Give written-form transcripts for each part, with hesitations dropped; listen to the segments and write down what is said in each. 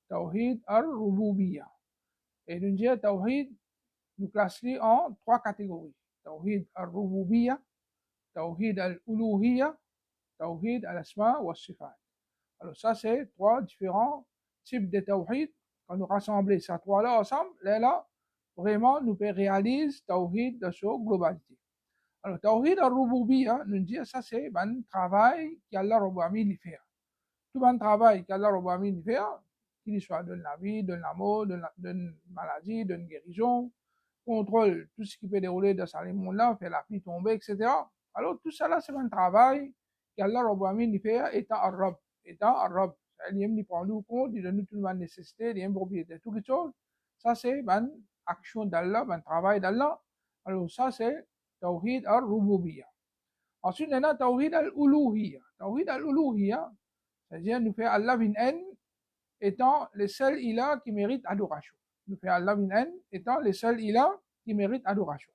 Tawhid al-Rububiyya. Et nous disons Tawhid, nous classons en trois catégories. Tawhid al-Rububiyya, Tawhid al-Uluhiyya, Tawhid al-Asma wa Sifat. Alors ça, c'est trois différents types de Tawhid. Quand nous rassemblons ces trois-là ensemble, là, vraiment, nous réaliser Tawhid de sa globalité. Alors, Tawhid al-Rububiyya, nous disons ça, c'est un travail qu'Allah Rabbul Alamin fait. Tout un travail qu'Allah Rabbul Alamin fait, qu'il soit de la vie, de la mort, d'une maladie, d'une guérison, contrôle tout ce qui peut dérouler dans ce monde-là, faire la pluie tomber, etc. Alors, tout ça là, c'est un travail qu'Allah Rabbul Alamin fait étant Arab. Étant Arab. Il prend nous compte, il donne toute ma nécessité, il y a une propriété, tout quelque chose. Ça, c'est une action d'Allah, un travail d'Allah. Alors, ça, c'est Tawhid al-Rububiyya. Ensuite, il y a Tawhid al-Uluhiyya. Tawhid al-Uluhiyya, c'est-à-dire nous fait Allah bin en étant le seul ilah qui mérite adoration. Nous fait Allah bin en étant le seul ilah qui mérite adoration.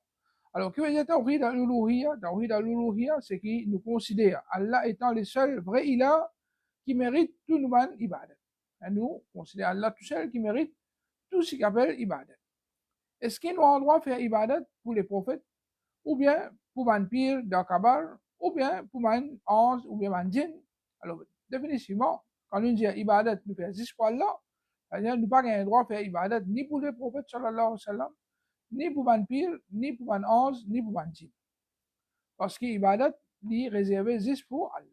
Alors, que veut dire Tawhid al-Uluhiyya? Tawhid al-Uluhiyya, c'est qu'il nous considère Allah étant le seul vrai ilah qui mérite tout nous ibadat. Et nous considérons Allah tout seul qui mérite tout ce qu'il appelle ibadat. Est-ce qu'il nous a droit de faire ibadat pour les prophètes, ou bien pour un pire d'Akabar, ou bien pour un ange, ou bien un djinn? Alors, définitivement, quand nous disons ibadat, nous faisons juste pour Allah, c'est-à-dire nous n'avons pas le droit de faire ibadat ni pour les prophètes, sallallahu alayhi wa sallam, ni pour un pire, ni pour un ange, ni pour un djinn. Parce que ibadat est réservé juste pour Allah.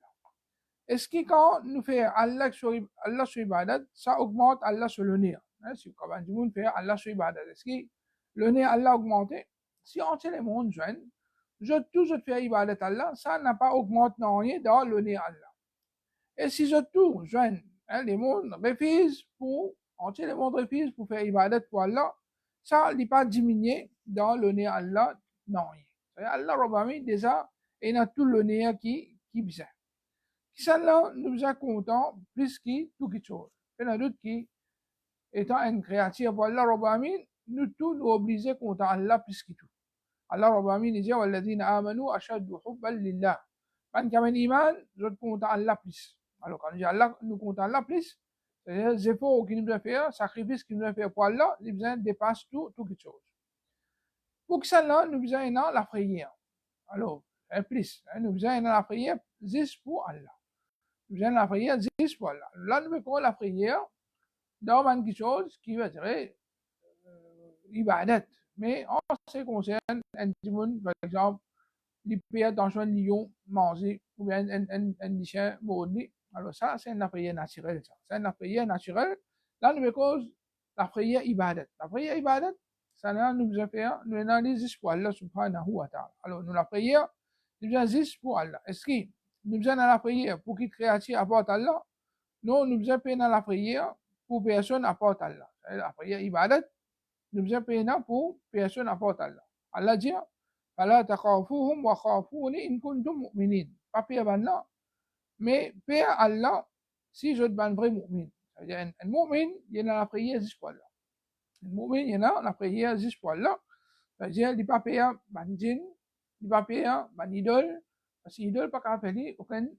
Est-ce que quand nous faisons Allah sur ibadat, ça augmente Allah sur le nez? Si quand on fait Allah sur ibadat, est-ce que le nez Allah a augmenté? Si on tient les mondes jeunes, tout je fais ibadat Allah, ça n'a pas augmenté rien dans le nez Allah. Et si je tout jeune, les mondes refusent pour, on tient les mondes refusent pour faire ibadat pour Allah, ça n'est pas diminué dans le nez Allah, non rien. Allah Rabbami déjà, il a tout le nez qui besoin. Celle-là nous a content plus que tout quelque chose. Et la doute qui, étant une créature pour Allah Rabbul Alamin, nous tous nous obligés contre Allah plus que tout. Allah Rabbul Alamin dit walladhina amanu ashaddu hubban lillah. Quand il y a un iman, je compte Allah plus. Alors quand on dit Allah, nous comptons Allah plus, c'est-à-dire les efforts qu'il nous a fait, sacrifice qu'il nous a fait pour Allah, les besoins dépassent tout quelque chose. Pour que celle-là, nous besoin la prière. Alors, plus, nous besoin la prière juste pour Allah. Nous allons la prière juste pour Allah. Là, nous mettons la prière dans quelque chose qui va dire ibadat. Mais en ce qui concerne un démon, par exemple, les pères dans un lion manger, ou bien un chien maudit, alors ça, c'est une prière naturelle. C'est une prière naturelle. Là, nous mettons la prière ibadat. La prière ibadat, ça nous a fait, nous allons juste pour Allah subhanahu wa ta'ala. Alors, nous la prière, nous allons juste pour Allah. Est-ce que nous faisons la prière pour qu'il créature apporte Allah? Non, nous faisons payer la prière pour personne apporte Allah. La prière ibadat, nous faisons payer pour personne apporte Allah. Allah dit, فَلَا تَخَافُوهُمْ وَخَافُونِ إِن كُنتُم مُؤْمِنِينَ. Pas payer Allah, mais payer Allah si je suis un vrai mu'min. C'est-à-dire, un mu'min, il y a la prière juste pour Allah. Un mu'min, il y a la prière juste pour Allah. C'est-à-dire, il ne pas payer un djinn, il ne pas payer un idole, parce que l'idole pas qu'à faire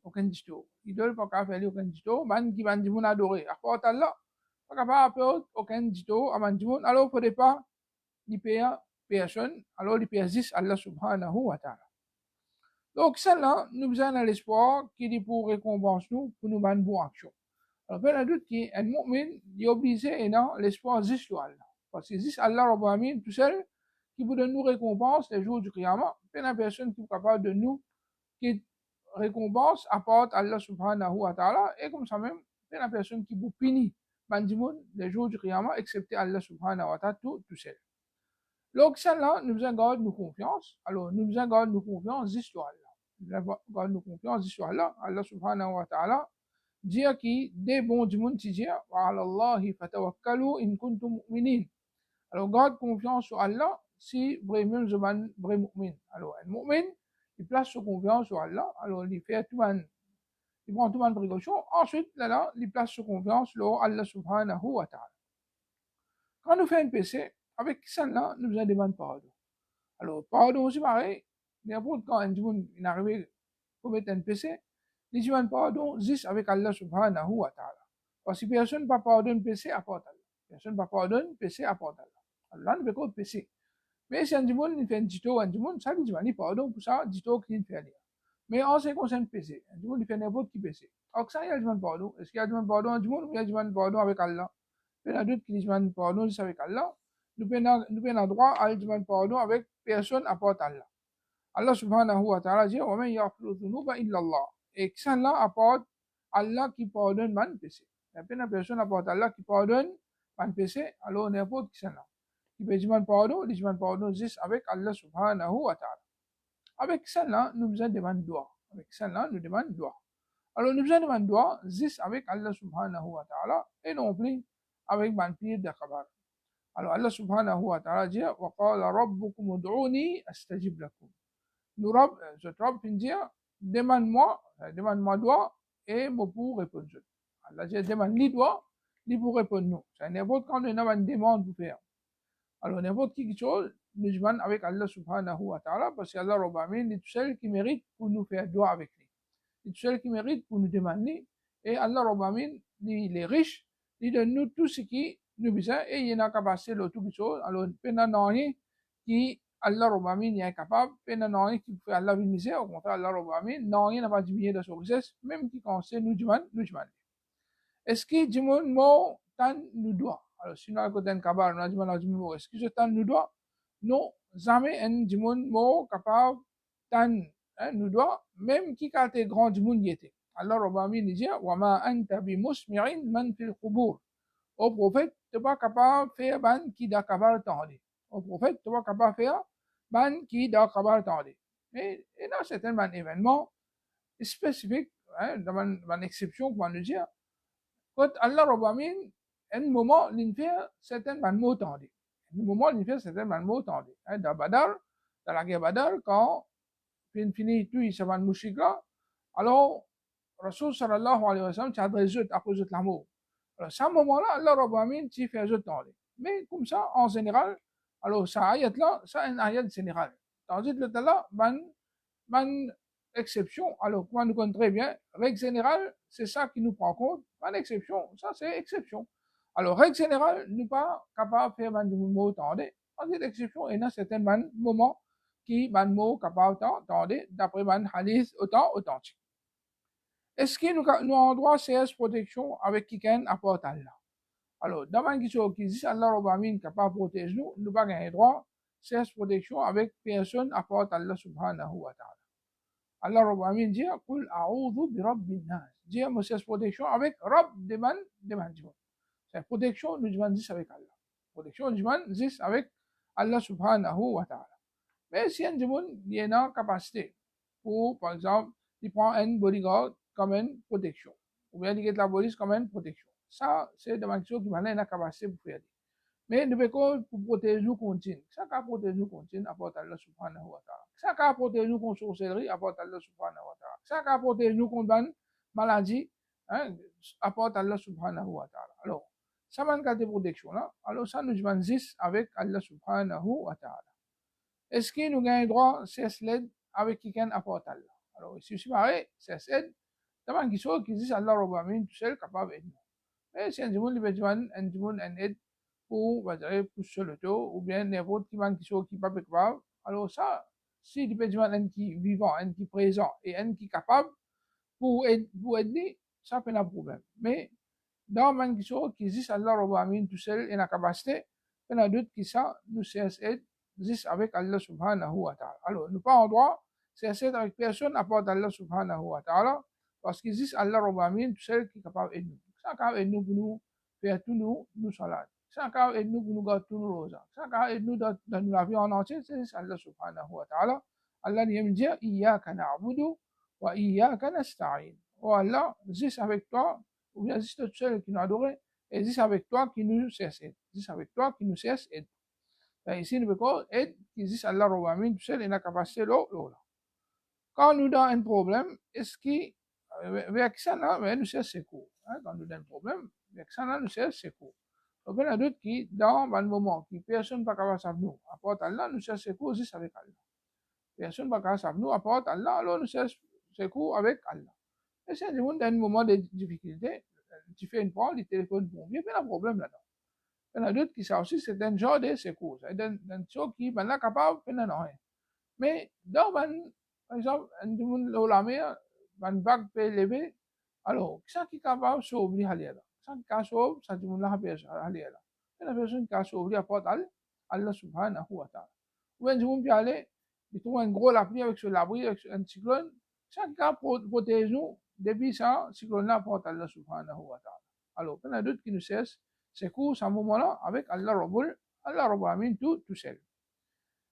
aucun disto. L'idole pas qu'à faire aucun disto, man qui va dire adorer. À part Allah, pas qu'à faire aucun disto, à man dire, alors il ne faudrait pas y payer personne, alors il paye juste Allah subhanahu wa ta'ala. Donc, celle-là, nous avons l'espoir qui est pour récompenser nous, pour nous faire une bonne action. Alors, il y a doute qu'un mu'min, il est obligé et non l'espoir juste sur Allah. Parce que juste Allah Rabbul Alamin, tout seul, qui vous donne nous récompense les jours du Qiyamah. Il y a une personne qui est capable de nous qui récompense apporte Allah subhanahu wa ta'ala, et comme ça même, c'est la personne qui vous punit, les jours du Qiyamah, excepté Allah subhanahu wa ta'ala, tout seul. Donc, celle-là, nous avons gardé nos confiance. Alors, nous avons gardé nos confiance juste sur Allah. Nous avons gardé nos confiance juste sur Allah. Allah subhanahu wa ta'ala dit que des bons du monde qui disent, wa ala Allahi fatawakkalu in kuntum mu'minin. Alors, garde confiance sur Allah si vraiment vous êtes un vrai mu'min. Alors, un mu'min, il place sa confiance sur Allah, alors il fait il prend tout le précaution, ensuite, là, il place sa confiance sur Allah subhanahu wa ta'ala. Quand nous faisons un péché, avec ça-là, nous avons demandé pardon. Alors, pardon aussi pareil, n'importe quand un monde est arrivé à commettre un péché, il demande pardon juste avec Allah subhanahu wa ta'ala. Parce que personne ne peut pardonner péché à part Allah. Personne ne peut pardonner péché à part Allah. Allah ne peut pas péché. Mais si un monde il fait un dito, un monde, ça dit, il pardon pour ça, dito qui ne fait rien. Mais en ce qui concerne péché, un monde il fait n'importe qui péché. Alors ça, il y a du pardon. Est-ce qu'il y a du pardon à du monde ou il y a du pardon avec Allah? Il y a d'autres qui disent pardon juste avec Allah. Nous avons droit à du pardon avec personne à part Allah. Allah subhanahu wa ta'ala dit, وَمَنْ يَغْفِرُ الذُّنُوبَ إِلَّا اللَّهُ. Et que ça là apporte Allah qui pardonne man péché. Il y a une personne apporte Allah qui pardonne man péché, alors n'importe qui ça là. Qui peut dire pardon juste avec Allah subhanahu wa ta'ala. Avec ça là, nous besoin demander droit. Avec ça là, nous demandons droit. Alors nous besoin demander droit juste avec Allah subhanahu wa ta'ala et non plus avec man pire de khabar. Alors Allah subhanahu wa ta'ala dit, وَقَالَ رَبُّكُمُ ادْعُونِي أَسْتَجِبْ لَكُمْ. Nous Rob, je Rob fin dire, demande-moi droit et moi pour répondre. Allah dit, demande-lui droit, lui pour répondre nous. C'est n'importe quand on a une demande pour faire. Alors n'importe qui chose, nous demandons avec Allah subhanahu wa ta'ala, parce que Allah Rabbi Amin est tout seul qui mérite pour nous faire droit avec lui. Il est tout seul qui mérite pour nous demander. Et Allah Rabbi Amin, il est riche, il donne nous tout ce qui nous besoin et il n'a qu'à passer le tout chose. Alors, pendant rien qui Allah Rabbi Amin est incapable, pendant rien qui fait Allah une misère, au contraire, Allah Rabbi Amin, non, rien n'a pas diminué de son richesse, même qui quand c'est nous demande. Est-ce que du monde mot tant nous doit? Alors, si nous avons un kabar, nous avons est-ce que je tant nous doit? Non, jamais un du monde mot capable tant nous doit, même qui quand est grand du monde y était. Allah Rabbi Amin dit, وَمَا أَنْتَ بِمُسْمِعٍ مَنْ فِي الْقُبُورِ. Au prophète, tu n'es pas capable de faire ban qui da kabar tendé. Au prophète, tu n'es pas capable de faire ban qui da kabar tendé. Et dans certains événements spécifiques, dans une exception, comment nous dire, quand Allah Rabbi Amin, un moment, il fait certains mots tendus. Un moment, il fait certains mots tendus. Dans Badar, dans la guerre Badar, quand il finit tout, il se va mouchik là, alors, Rasul sallallahu alayhi wa sallam, tu as des à cause de l'amour. Alors, à ce moment-là, Allah Rabbi Amin, tu fais un tendus. Mais comme ça, en général, alors, ça ayat là, ça est un ayat général. Tandis que là, ban exception, alors, comment nous connaissons très bien, règle générale, c'est ça qui nous prend compte, ban exception, ça c'est exception. Alors, règle générale, nous pas capable de faire ban mot tendé, tandis l'exception, et dans certains moments, qui ban mot capable tendé, d'après ban hadith autant authentique. Est-ce que nous avons droit à CS protection avec quelqu'un à part Allah? Alors, dans une question qui dit Allah Rabbi Amin capable de protéger nous, nous pas gagner droit CS protection avec personne à part Allah subhanahu wa ta'ala. Allah Rabbi Amin dit, Qul a'udhu bi rabbin nas. Dit, moi, c'est protection avec Rabb demande. C'est protection, nous demandons avec Allah. Protection, nous demandons avec Allah subhanahu wa ta'ala. Mais si un demande, il y a une capacité pour, par exemple, il prend un bodyguard comme une protection. Ou bien il get la police comme une protection. Ça, c'est des choses qui m'ont une capacité pour faire. Mais nous pouvons pour protéger nous contre. Ça qui protège nous contre, apporte Allah subhanahu wa ta'ala. Ça qui protège nous contre sorcellerie, apporte Allah subhanahu wa ta'ala. Ça qui protège nous contre une maladie, apporte Allah subhanahu wa ta'ala. Alors, ça manque de protection là. Alors, ça nous demande avec Allah subhanahu wa ta'ala. Est-ce que nous gagnons droit c'est l'aide avec quelqu'un apporte Allah? Alors, si c'est pareil, c'est l'aide. D'abord, qui sont qui disent Allah Rabbi Amin tout seul capable d'aider. Mais si un monde il besoin un aide pour pousser le dos, ou bien n'importe qui sont qui pas capable. Alors ça, si il besoin un qui vivant, un qui présent et un qui capable pour aider, ça fait un problème. Mais dans une question qui dit Allah Rabbi Amin tout seul et la capacité, il y a d'autres qui ça nous cesse aide juste avec Allah subhanahu wa ta'ala. Alors, nous pas en droit, c'est avec personne à part Allah subhanahu wa ta'ala, parce qu'ils disent Allah Rabbi Amin tout seul qui est capable d'aider nous. Ça capable d'aider nous pour nous faire tout nous salades. Ça capable d'aider nous pour nous garder tous nos rosas. Ça capable d'aider nous dans la vie en entier, c'est Allah subhanahu wa ta'ala. Allah vient dire, Iyaka na'budu wa iyaka nasta'in. Oh Allah, juste avec toi, ou bien juste tout seul qui nous adore, et juste avec toi qui nous cesse aide. Juste avec toi qui nous cesse aide. Ici, nous pouvons aider qui dit Allah Rabbi Amin tout seul et la capacité là. Quand nous avons un problème, est-ce que avec ça là, nous cesse secours. Quand nous avons un problème, avec ça là, nous cesse secours. Donc, il y a d'autres qui, dans un moment, qui personne ne peut pas savoir nous, apporte Allah, nous cesse secours juste avec Allah. Personne ne peut pas savoir nous, apporte Allah, alors nous cesse secours avec Allah. Et c'est un moment de difficulté, tu fais une fois, les téléphones pour bien, pas de problème là-dedans. Il y en a d'autres qui savent aussi, c'est un genre de secours. C'est un chose qui, ben là, capable, de faire rien. Mais, dans, par exemple, la mer, une vague peut lever, alors, qui est capable de sauver à l'air? Qui est capable de sauver, ça dit, la personne à l'air. La personne qui a sauvé à porte Allah subhanahu wa ta'ala. Ou bien, vous aller, il trouve un gros lapis avec ce labri, avec un cyclone, qui est capable de protéger nous depuis ça, cyclone-là porte Allah subhanahu wa ta'ala. Alors, il y en a d'autres qui nous cessent, c'est court, à ce moment-là, avec Allah Rabbul Amin tout seul.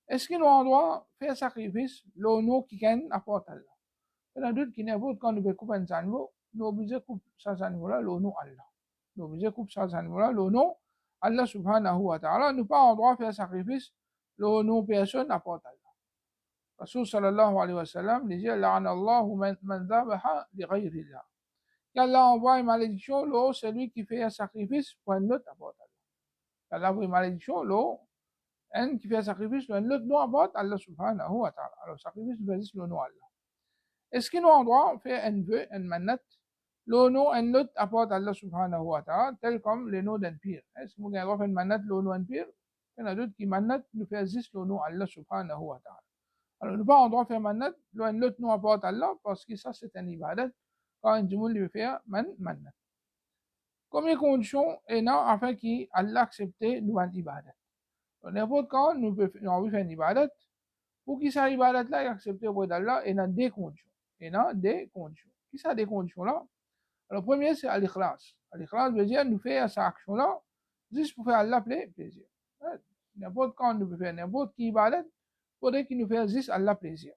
Est-ce qu'il nous doit faire sacrifice, l'eau qui gagne apporte Allah? Il y en a d'autres qui n'importe quand nous veut couper un animal, nous obligés de couper ça animal-là, l'eau Allah. Nous obligés de couper ça animal-là, l'eau Allah subhanahu wa ta'ala, nous pas en droit de faire sacrifice, l'eau personne apporte Allah. Rasul sallallahu alayhi wa sallam disait, la'ana Allahu man dhabaha li ghayri Allah. Qu'Allah envoie une malédiction, l'eau, c'est lui qui fait un sacrifice pour un autre apporte Allah. Allah envoie une malédiction, l'eau, un qui fait un sacrifice, l'autre non apporte Allah subhanahu wa ta'ala. Alors, sacrifice, nous faisons le nom Allah. Est-ce qu'il nous en droit faire un vœu, un manat, le nom, un autre apporte Allah subhanahu wa ta'ala, tel comme le nom d'un pire. Est-ce que nous avons fait un manat, le nom d'un pire? Il y en a d'autres qui manat, nous fait juste le nom Allah subhanahu wa ta'ala. Alors, nous pas en droit de faire manat, l'autre nom apporte Allah, parce que ça, c'est un ibadat. Quand un djimoul lui fait manat. Combien de conditions est là afin qu'Allah accepte nous un ibadat? N'importe quand nous avons fait un ibadat, pour qu'il soit ibadat là et accepté auprès d'Allah, il y a des conditions. Il y a des conditions. Qui sont des conditions là? Alors, le premier, c'est al-ikhlas. Al-ikhlas veut dire nous faire cette action là, juste pour faire Allah plaisir. N'importe quand nous faire n'importe qui ibadat, pour qu'il nous fasse juste Allah plaisir.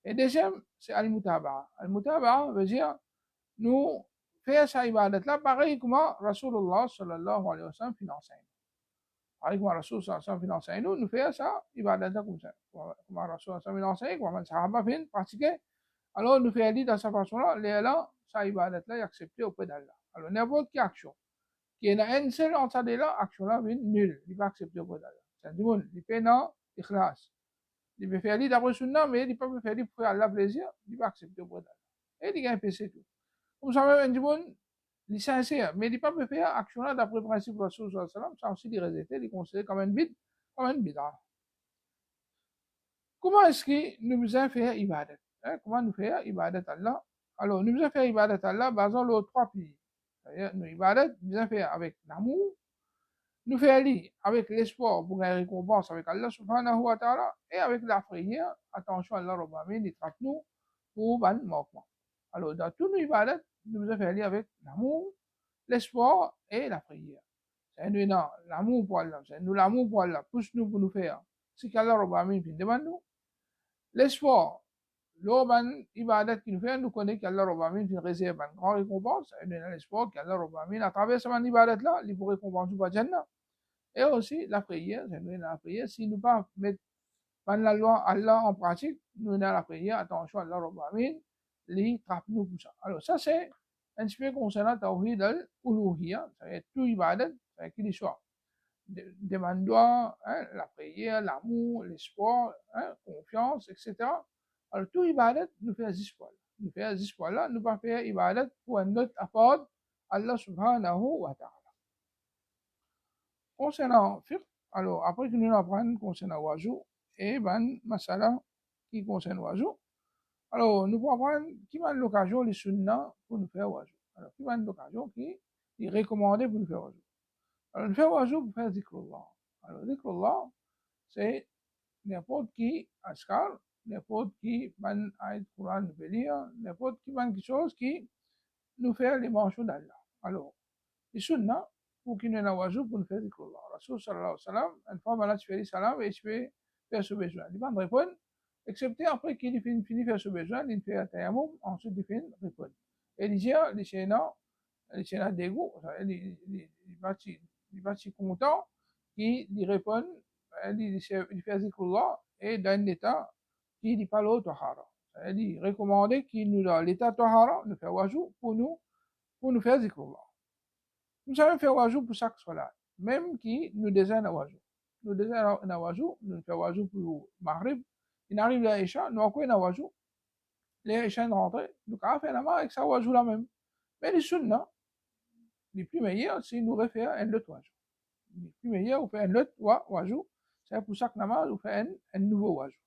Et deuxième, c'est al-mutaba'a. Al-mutaba'a veut dire nous faire cette ibadat là, pareil comme Rasulullah sallallahu alayhi wa sallam l'enseigne. Pareil comme Rasulullah sallallahu alayhi wa sallam nous fait ça ibadat là comme ça. Comme Rasulullah sallallahu alayhi wa sallam, comme les sahaba fin pratiquer. Alors nous faisons aller dans cette façon-là, là, sa ibadat là est accepté auprès d'Allah. Alors n'importe quelle action qui est une seule entre ces deux action-là est nulle, il n'est pas accepté auprès d'Allah. C'est-à-dire, il peut pas ikhlas. Il peut faire aller d'après sunna, mais il ne peut pas faire aller pour Allah plaisir, il n'est pas accepté auprès d'Allah. Et il y a un PC tout. Comme ça, même un djibon, il est sincère, mais il ne peut pas faire action-là d'après le principe de Rasulullah sallallahu alayhi wa sallam, ça aussi il est rejeté, il est considéré comme un bid'ah. Comment est-ce que nous faisons faire ibadat? Comment nous faire ibadat Allah? Alors, nous faisons faire ibadat Allah basant les trois piliers. C'est-à-dire, nous ibadat, nous faisons faire avec l'amour, nous faisons aller avec l'espoir pour une récompense avec Allah subhanahu wa ta'ala, et avec la prière, attention à Allah Rabbil Alamin, il traite nous pour ban manquement. Alors, dans tous nos ibadat, nous faisons faire aller avec l'amour, l'espoir et la prière. C'est nous l'amour pour Allah, c'est nous l'amour pour Allah, pousse-nous pour nous faire ce qu'Allah Rabbil Alamin demande nous. L'espoir, l'homme ibadat qui nous fait, nous connaît qu'Allah Rabbil Alamin une réserve, une grande récompense, et nous avons l'espoir qu'Allah Rabbil Alamin, à travers ce ibadat là, il pourrait récompenser pour Jannah. Et aussi la prière, c'est nous la prière, si nous pas mettre la loi Allah en pratique, nous avons la prière, attention Allah Rabbil Alamin, il trappe nous pour ça. Alors ça c'est un petit peu concernant Tawhid al-Uluhiyya, c'est tout ibadat, c'est qu'il soit. Demande-toi la prière, l'amour, l'espoir, confiance, etc. Alors, tout ibadat nous fait espoir. Nous fait espoir là, nous pas faire ibadat pour un autre apport Allah subhanahu wa ta'ala. Concernant fiqh, alors, après que nous apprenons concernant wajou, et ben, masala qui concerne wajou, alors, nous pouvons apprendre qui m'a l'occasion, les sunnah pour nous faire wajou. Alors, qui m'a l'occasion qui est recommandé pour nous faire wajou. Alors, nous faire wajou pour faire zikrullah. Alors, zikrullah, c'est n'importe qui askar, n'importe qui ban ayat Quran veut lire, n'importe qui ban quelque chose qui nous fait les mentions d'Allah. Alors, les sunnah, pour qu'il nous ait wajou pour nous faire zikrullah. Rasul sallallahu alayhi wa sallam, une fois malade, tu fais les salam et tu fais faire ce besoin. Il va me répondre, excepté après qu'il finit de faire ce besoin, il fait un tayammum, ensuite il fait répondre. Et il dit, les chénas dégoût, il va si content qu'il répond, il fait zikrullah et dans l'état qui n'est pas le tahara. Il recommandé qu'il nous donne l'état tahara, nous fait wajou pour nous faire zikrullah. Nous savons faire wajou pour chaque salat, même qui nous désire wajou. Nous désire wajou, nous fait wajou pour Maghrib, il arrive la Isha, nous avons un wajou, les Isha rentrent, nous avons fait la main avec ça wajou la même. Mais les sunnah, les plus meilleurs si nous refaire un lot wajou. Les plus meilleurs, ou fait un lot wajou, c'est pour chaque namaz, ou fait un nouveau wajou.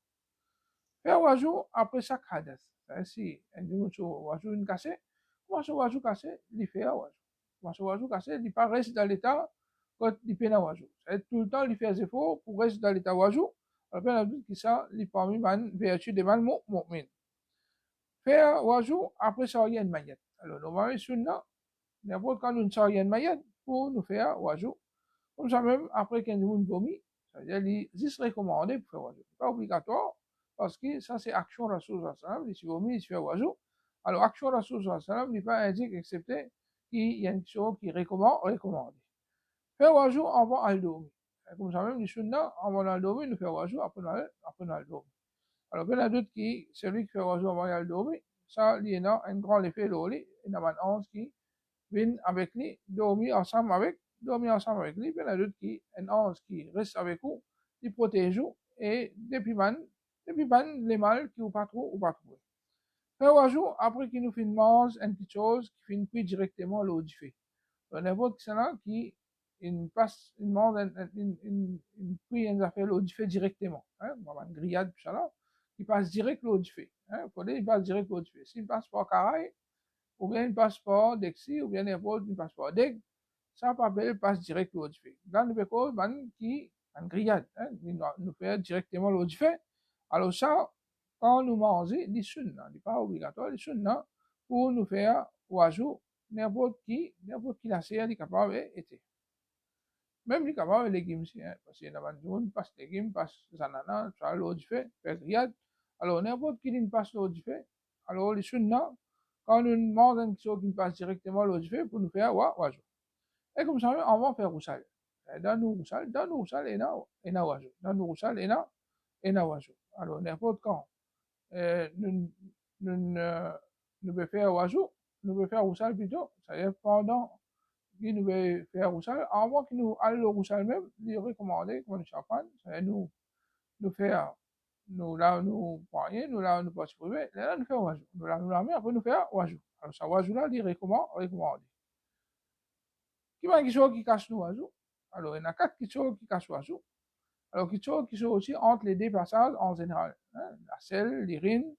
Faire wajou après chaque hadas. Si un wajou une cassé, wajou cassé, il fait wajou. Wajou cassé, il pas reste dans l'état quand il fait wajou. C'est tout le temps, il fait des efforts pour rester dans l'état wajou. Alors, bien, la qui ça, il parmi man, vertu de man, mu'min. Faire wajou après ça, il y a une mayette. Alors, normalement, sunna, n'importe quand nous sortons une mayette pour nous faire wajou. Comme ça, même après qu'un monde vomit, ça veut dire, il est recommandé pour faire wajou. Pas obligatoire, parce que ça, c'est action Rasoul sallam. Si vomit, il se fait wajou. Alors, action Rasoul sallam n'est pas indiqué, excepté qu'il y a une chose qui recommande. Faire wajou avant al dormir. Comme ça, même les sunna, avant al dormir, nous faire wajou après al dormir. Alors, bien, la doute qui, celui qui fait wajou avant al dormir, ça, il y a un grand effet de l'oli, il y a un ange qui vient avec lui, dormir ensemble avec lui, bien, la doute qui, un ange qui reste avec vous, il protège vous, et depuis les mal qui ou pas trop. Faire wajou, après qu'il nous fait mange une petite chose, qui finit plus directement l'eau du fait. N'importe qui qui il passe, il mange une affaire l'eau du fait directement. Une grillade, tout ça là, il passe direct l'eau du fait. Il passe direct l'eau du fait. S'il passe par Caraï, ou bien il passe par Dexi, ou bien n'importe, il passe par Deg, ça passe direct l'eau du fait. Dans le béco, qui, une grillade, il nous fait directement l'eau du fait. Alors ça, quand nous mangeons, les sunna, n'est pas obligatoire, les sunna, pour nous faire wajou, n'importe qui la série est capable d'être. Même les capables de légumes, parce qu'il y a des gens passe légumes, passe zanana, ça l'eau du fait, grillade. Alors n'importe qui ne passe l'eau du fait. Alors les sunna, quand nous demandons quelque chose qui passe directement l'eau du fait, pour nous faire wajou. Et comme ça, on va faire roussal. Dans nous roussal, et na wajou. Dans nous roussal, et na wajou. Alors n'importe quand, nous pouvons faire wajou, nous pouvons faire roussal plutôt, c'est-à-dire pendant qui nous veut faire roussal, avant que nous allons au roussal même, lui recommander, comme le champagne, c'est nous faire, nous là, nous poigner, nous là, nous pas se priver, là, nous faire wajou. Nous là, nous la après nous faire wajou. Alors, ça wajou là, lui recommande. Qui m'a qui cache nous wajou? Alors, il y en a 4 qui cachent wajou. Alors, qui sont aussi entre les deux passages en général. La selle, l'urine,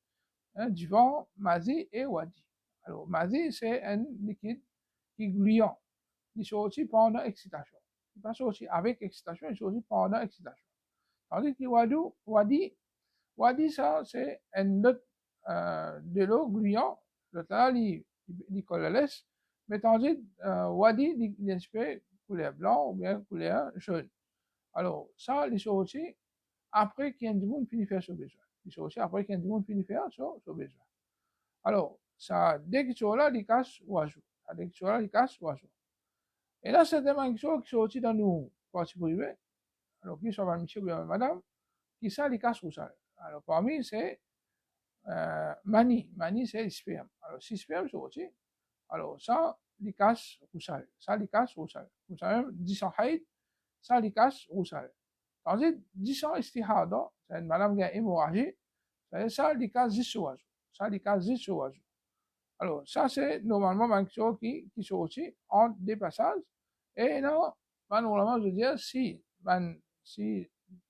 du vent, mazi et wadi. Alors, mazi, c'est un liquide qui est gluant. Il sont aussi pendant excitation. Il passe aussi avec excitation, il sont aussi pendant excitation. Tandis que wadi, ça, c'est un autre de l'eau gluant. L'autre là, il colle la laisse. Mais tandis wadi, il est couleur blanc ou bien couleur jaune. Alors, ça, ils sont aussi après qu'il y ait du monde finit faire son besoin. Ils sont aussi après qu'il y ait du monde finit faire son besoin. Alors, ça, dès qu'ils sont là, ils cassent wajou. Dès qu'ils sont là, ils cassent wajou. Et là, c'est des choses qui sont aussi dans nos parties privées. Alors, qui sont monsieur ou madame, qui ça, les casse ou ça. Alors, parmi, c'est mani. Mani, c'est sperme. Alors, si sperme, c'est aussi. Alors, ça, les casse ou ça. Ça, les casse ou ça. Vous savez, 10 ans haïd, ça, les casse ou ça. Tandis 10 ans istihada, c'est une madame qui a hémorragie, ça, les casse 10 oiseaux. Ça, les casse 10 oiseaux. Alors, ça, c'est normalement une chose qui sont aussi en des passages. Et là, normalement, je veux dire, si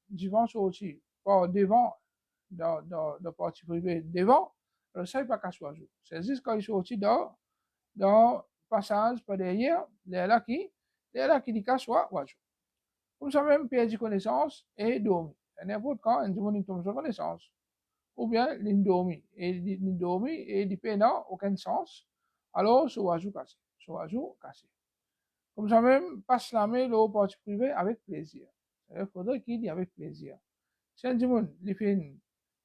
du vent sont aussi pas devant, dans la partie privée devant, alors ça, il n'y a pas qu'à choisir. C'est juste quand ils sont aussi dans le passage par derrière, les là qui dit qu'à soit oiseau. Comme ça, même, perdre connaissance et dormir. N'importe quand, un monde tombe sur connaissance. Ou bien l'indomie. Et l'indomie, et l'IP n'a aucun sens. Alors, ce oiseau cassé. Comme ça même, pas se lamer le parti privé avec plaisir. Il faudrait qu'il y ait avec plaisir. Si un monde, il fait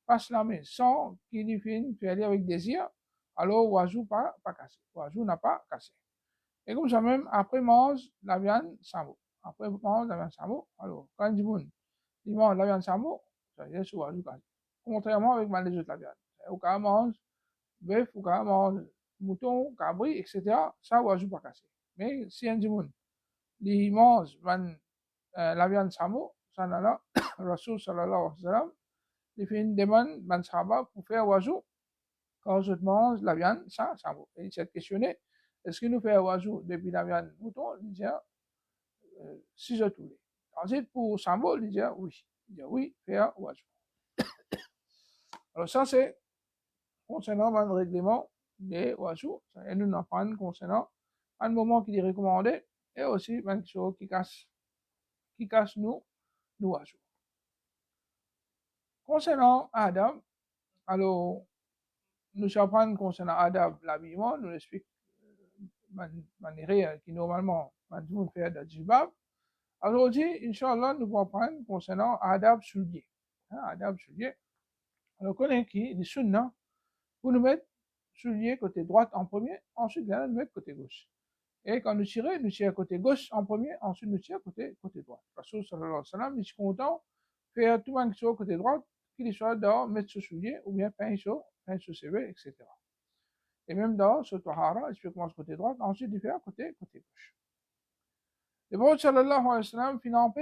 pas se lamer sans qu'il y fait faire avec désir, alors oiseau pas cassé. Oiseau n'a pas cassé. Et comme ça même, après mange la viande sans mot. Après mange la viande sans mot. Alors, quand un monde, il mange la viande sans mot, ça veut dire ce oiseau cassé. Contrairement avec les autres la viande. Au cas mange bœuf, au cas mange mouton, cabri, etc. Ça, oiseau pas cassé. Mais si un monde, il mange la viande sans mot, ça n'a là, Rasul sallallahu alayhi wa sallam, il fait une demande, sahaba, pour faire oiseau, quand je mange la viande sans mot. Et il s'est questionné, est-ce que nous faisons oiseau depuis la viande mouton? Il dit 6 heures tous les. Ensuite, pour Sambo, il dit oui. Il dit oui, faire oiseau. Alors, ça, c'est concernant le règlement des oiseaux. Et nous en parlons concernant un moment qui est recommandé et aussi une chose qui casse nous oiseaux. Concernant Adam, alors, nous apprenons concernant Adam l'habillement, nous expliquons manière qui normalement, nous fait de djibab. Aujourd'hui, Inch'Allah, nous allons apprendre concernant Adam soulier. Adam soulier. Alors, connaît qui, les sunnah, pour nous mettre soulier côté droite en premier, ensuite, nous mettre côté gauche. Et quand nous tirons côté gauche en premier, ensuite nous tirons côté droite. Parce que, sallallahu alayhi wa sallam, nous sommes contents de faire tout le monde qui soit côté droite, qu'il soit dans mettre ce soulier, ou bien peindre sur CV, etc. Et même dans ce tahara, il commence côté droite, ensuite il fait côté gauche. Le prophète sallallahu alayhi wa sallam, finalement,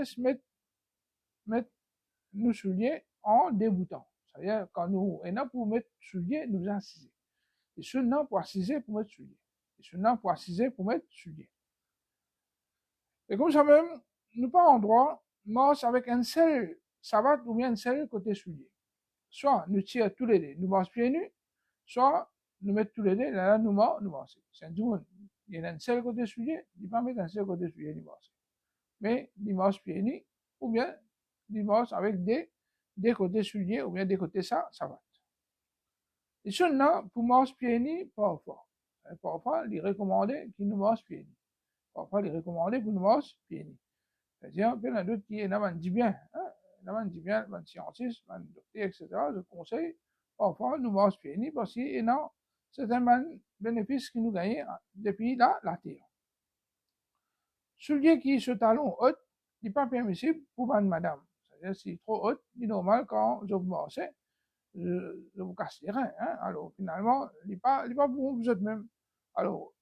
mettre nos souliers en déboutant. C'est-à-dire, quand nous, et là, pour mettre souliers, nous inciser. Et seulement pour assiser, pour mettre souliers. Et seulement pour assiser, pour mettre souliers. Et comme ça même, nous pas en droit, marche avec un seul savate ou bien un seul côté soulier. Soit nous tirons tous les deux, nous marchons pieds nus, soit nous mettons tous les deux, là, nous marchons. C'est un monde. Il y a un seul côté soulier, il ne pas mettre un seul côté soulier, il marche. Mais il marche pieds nus, ou bien il marche avec des côtés souliers, ou bien des côtés savate. Et seulement, pour marcher pieds nus, parfois. Parfois, il est recommandé qu'il nous marche pieds nus. Parfois, il est recommandé pour nous marcher pieds nus. C'est-à-dire, il y en a d'autres qui dit bien, les scientifiques, les docteurs, etc., je conseille, parfois, nous marchons pieds nus parce qu'il y a certains bénéfices qui nous gagnent depuis la terre. Celui qui se talon haut, il n'est pas permissible pour madame. C'est-à-dire, si trop haut, il est normal quand je marche, je vous casse les reins. Alors, finalement, il n'est pas pour vous autres même. Alors,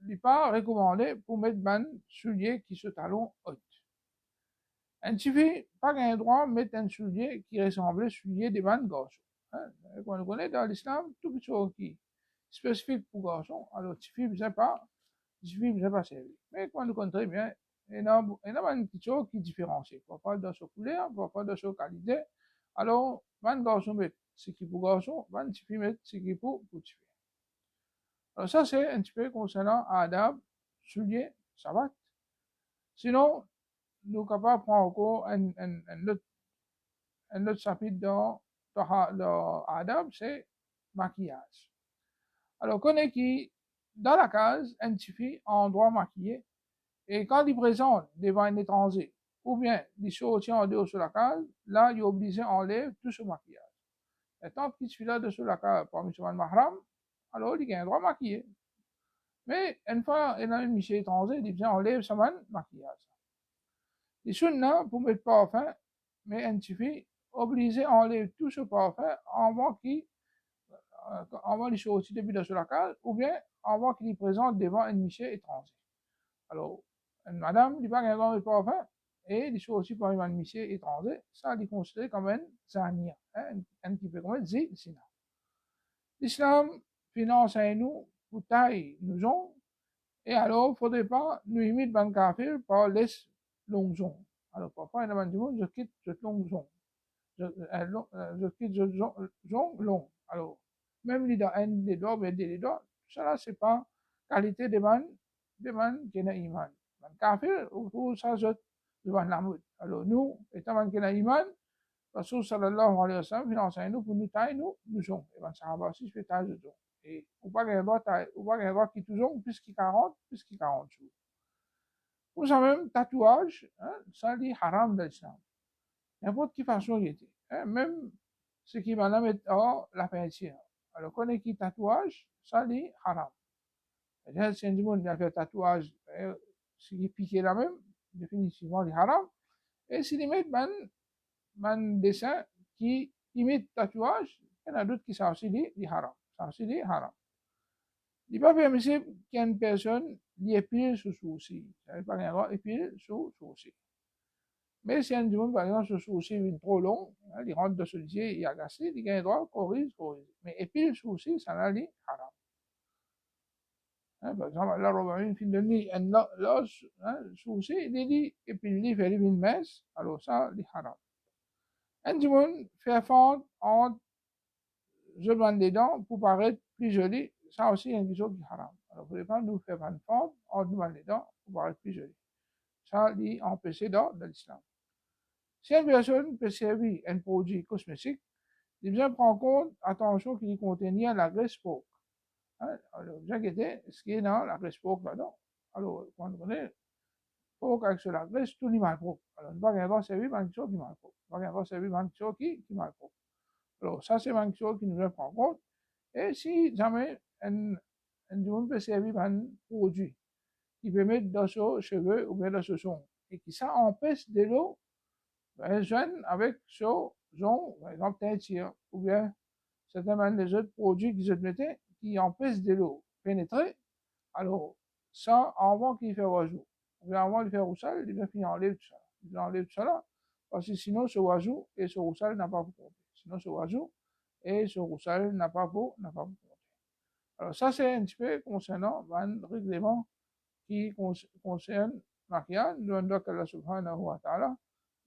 il n'est pas recommandé pour mettre un soulier qui se talon haut. Il ne suffit pas qu'un droit mettre un soulier qui ressemble au soulier des bandes garçons. On connaît dans l'islam tout ce qui est spécifique pour garçons. Alors, il suffit pas servir. Mais quand on connaît très bien, il y a une petite chose qui différencie. Parfois dans sa couleur, parfois dans sa qualité. Alors, van garçon met ce qui pour garçon, van petit met ce qui pour petit. Alors ça, c'est un petit peu concernant adab, soulier, savate. Sinon, nous sommes capables de prendre encore un autre chapitre dans adab, c'est maquillage. Alors, connaît qui, dans la case, un petit fille en droit maquillé, et quand il présente devant un étranger, ou bien il sortit en dehors sur la case, là, il est obligé d'enlever tout ce maquillage. Et tant qu'il suit là sur la case parmi les mahram, alors il a un droit maquillé. Mais une fois, il a un monsieur étranger, il vient enlever ce maquillage. Les sunnah, pour mettre parfum, mais un petit fille, obligé d'enlever tout ce parfum avant qu'il soit aussi depuis sur la case, ou bien avant qu'il présente devant un monsieur étranger. Alors, une madame, il n'y a pas un grand de parfum, et il soit aussi parmi un monsieur étranger, ça, il est considéré comme un zania, un petit peu comme un zina. L'islam finance à nous, pour taille, nous ont, et alors, il ne faudrait pas nous imiter ban kafir par les longues. Alors, parfois, il y a des gens, je quitte cette longue zone. Je quitte cette zone longue. Alors, même les doigts, les doigts, ça là, c'est pas qualité de man qui n'a iman. Man kafir, ou ça, je devant la mode. Alors, nous, étant man qui n'a iman, Rasul sallallahu alayhi wa sallam, finance à nous, pour nous tailler, nous sommes. Et ben, ça va aussi, je fais taille de zone. Et ou pas qu'il droit qui toujours plus qu'il 40 jours. Pour ça même, tatouage, ça dit haram de l'islam. N'importe quelle façon il était. Même ce qui va la mettre la peinture. Alors, quand on est qui tatouage, ça dit haram. C'est-à-dire, si un monde a fait tatouage, ce qui piqué la même, définitivement, dit haram. Et s'il met un dessin qui imite tatouage, il y en a d'autres qui savent aussi dit haram. Ça aussi dit haram. Il n'est pas permissible qu'il y ait une personne qui épile sous sourcil. Ça veut pas qu'il y a épile sous sourcil. Mais si un monde, par exemple, ce sourcil est trop long, il rentre dans celui-ci, il a agacé, il a un droit, corrige. Mais épile sous sourcil, ça n'a dit haram. Par exemple, Allah Rabbi fin de nuit, l'os, sous il dit, et puis il dit, fait une messe, alors ça, c'est haram. Un monde fait fondre en jetant les dents pour paraître plus joli, ça aussi, c'est une chose qui est haram. Alors, vous ne pouvez pas nous faire fondre en jetant les dents pour paraître plus joli. Ça, c'est empêché dans l'islam. Si une personne peut servir un produit cosmétique, il bien prendre en compte, attention, qu'il contenait la graisse porc. Alors, vous inquiétez, ce qui est dans la graisse porc là-dedans. Alors, quand on est porc avec la graisse, tout est mal propre. Alors, ne pas rien servir une chose qui est mal propre. Ne pas rien servir une chose qui est mal propre. Alors, ça, c'est une chose qui nous prend en compte. Et si jamais un peut servir un produit qui peut mettre dans ses cheveux ou bien dans ses sons, et qui ça empêche de l'eau, jeune avec son, par exemple, teinture, ou bien certains des autres produits qu'ils mettaient qui empêchent de l'eau pénétrer. Alors, ça, avant qu'il fait oiseau, ou bien avant de faire roussal, il enlève tout ça. Il enlève tout ça là, parce que sinon, ce oiseau et ce roussal n'a pas pour compter. Sinon, ce oiseau et ce roussal n'a pas pour compter. Alors, ça, c'est un petit peu concernant un règlement qui concerne Makian, nous demandons qu'Allah subhanahu wa ta'ala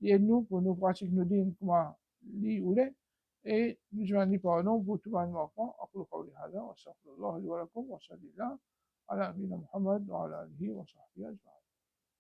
aide-nous pour nous pratiquer nos dîmes comment li ou les, et nous demandons pardon pour tout le manquement. أقول قولي هذا وأستغفر الله لي ولكم وصلى الله على نبينا محمد وعلى آله وصحبه أجمعين.